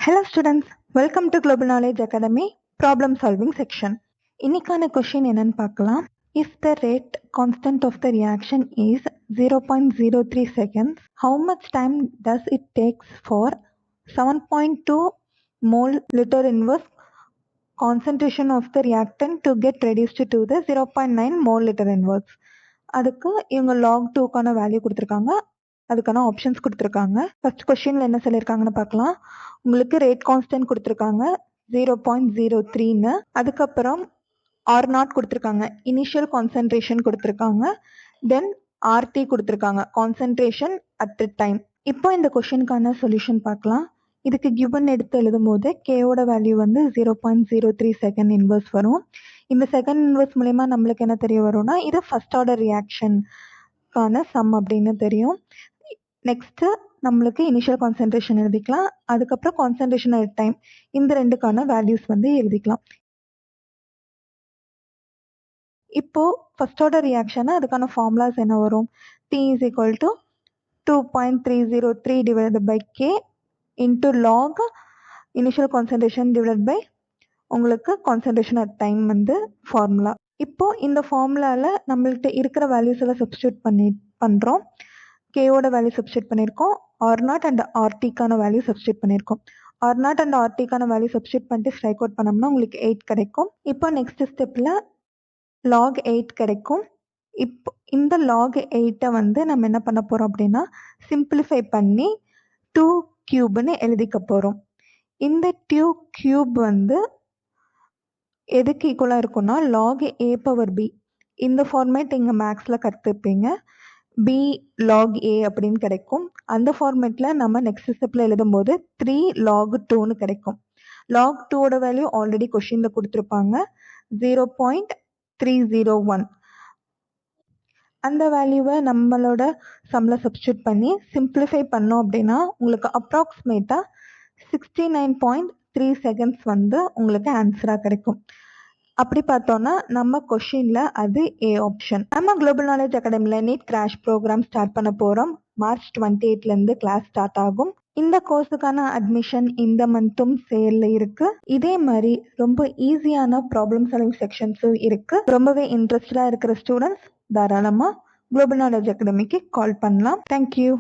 Hello students, welcome to Global Knowledge Academy problem solving section. இன்னைக்கான question என்னன்னு பார்க்கலாம். If the rate constant of the reaction is 0.03 seconds, how much time does it take for 7.2 mole liter inverse concentration of the reactant to get reduced to the 0.9 mole liter inverse? அதுக்கு இவங்க log 2க்கான value கொடுத்துருக்காங்க. அதுக்கான options கொடுத்துருக்காங்க. First கொஸ்டின்ல என்ன சொல்லியிருக்காங்கன்னு பார்க்கலாம். உங்களுக்கு ரேட் கான்ஸ்டன்ட் கொடுத்துருக்காங்க 0.03ன்னு. அதுக்கப்புறம் R0 கொடுத்துருக்காங்க, இனிஷியல் கான்சன்ட்ரேஷன் கொடுத்துருக்காங்க. தென் RT கொடுத்துருக்காங்க, கான்சன்ட்ரேஷன் அட் டைம். இப்போ இந்த கொஸ்டினுக்கான சொல்யூஷன் பார்க்கலாம். இதுக்கு கிவன் எடுத்து எழுதும் போது கேவோட வேல்யூ வந்து 0.03 செகண்ட் இன்வர்ஸ் வரும். இந்த செகண்ட் இன்வர்ஸ் மூலயமா நம்மளுக்கு என்ன தெரிய வரும்னா இது ஃபர்ஸ்ட் ஆர்டர் ரியாக்ஷன்கான சம் அப்படின்னு தெரியும். நெக்ஸ்ட் நம்மளுக்கு இனிஷியல் கான்சன்ட்ரேஷன் எழுதிக்கலாம், அதுக்கப்புறம் கான்சன்ட்ரேஷன் அட் டைம், இந்த ரெண்டுக்கான வேல்யூஸ் வந்து எழுதிக்கலாம். இப்போ ஃபர்ஸ்ட் ஆர்டர் ரியாக்ஷன் அதுக்கான ஃபார்முலாஸ் என்ன வரும்? T is equal to 2.303 divided by K into log initial concentration divided by உங்களுக்கு கான்சன்ட்ரேஷன் அட் டைம் வந்து ஃபார்முலா. இப்போ இந்த ஃபார்முலால நம்மள்கிட்ட இருக்கிற வேல்யூஸ் எல்லாம் சப்ஸ்டியூட் பண்றோம். கேவோட வேல்யூ சப்ஸ்டியூட் பண்ணியிருக்கோம், R0 அண்ட் RTக்கான வேல்யூ சப்ஸ்டியூட் பண்ணியிருக்கோம். R0 அண்ட் RTக்கான வேல்யூ சப்ஸ்டியூட் பண்ணிட்டு ஸ்ட்ரைக் அவுட் பண்ணோம்னா உங்களுக்கு 8 கிடைக்கும். இப்போ நெக்ஸ்ட் ஸ்டெப்ல log 8 கிடைக்கும். இப்போ இந்த log 8 வந்து நம்ம என்ன பண்ண போறோம் அப்படின்னா சிம்பிளிஃபை பண்ணி 2 கியூப்னு எழுதிக்க போறோம். இந்த 2 கியூப் வந்து எதுக்கு ஈக்குவலா இருக்கும்னா log a பவர் b. இந்த ஃபார்மேட் இங்க மேக்ஸ்ல கற்றுப்பீங்க. b log a அப்படின்னு கிடைக்கும். அந்த ஃபார்மேட்ல நம்ம நெக்ஸ்ட் ஸ்டெப்ல எழுதும் போது 3 log 2ன்னு கிடைக்கும். log 2ஓட வேல்யூ ஆல்ரெடி கொஸ்டின்ல கொடுத்துருப்பாங்க 0.301. அந்த வேல்யூவை நம்மளோட சம்ல சப்ஸ்டியூட் பண்ணி சிம்பிளிஃபை பண்ணோம் அப்படின்னா உங்களுக்கு அப்ராக்சிமேட்டா 69.3 செகண்ட்ஸ் வந்து உங்களுக்கு ஆன்சரா கிடைக்கும். அப்படி பார்த்தோம்னா நம்ம கொஸ்டின்ல அது ஏ ஆப்ஷன். நம்ம குளோபல் நாலேஜ் அகாடமில நீட் கிராஷ் ப்ரோக்ராம் ஸ்டார்ட் பண்ண போறோம். March 28ல இருந்து கிளாஸ் ஸ்டார்ட் ஆகும். இந்த கோர்ஸுக்கான அட்மிஷன் இந்த மந்த்தும் சேல்ல இருக்கு. இதே மாதிரி ரொம்ப ஈஸியான ப்ராப்ளம் சால்விங் செக்ஷன்ஸும் இருக்கு. ரொம்பவே இன்ட்ரெஸ்டடா இருக்கிற ஸ்டூடெண்ட்ஸ் தாராளமா குளோபல் நாலேஜ் அகாடமிக்கு கால் பண்ணலாம். தேங்க்யூ.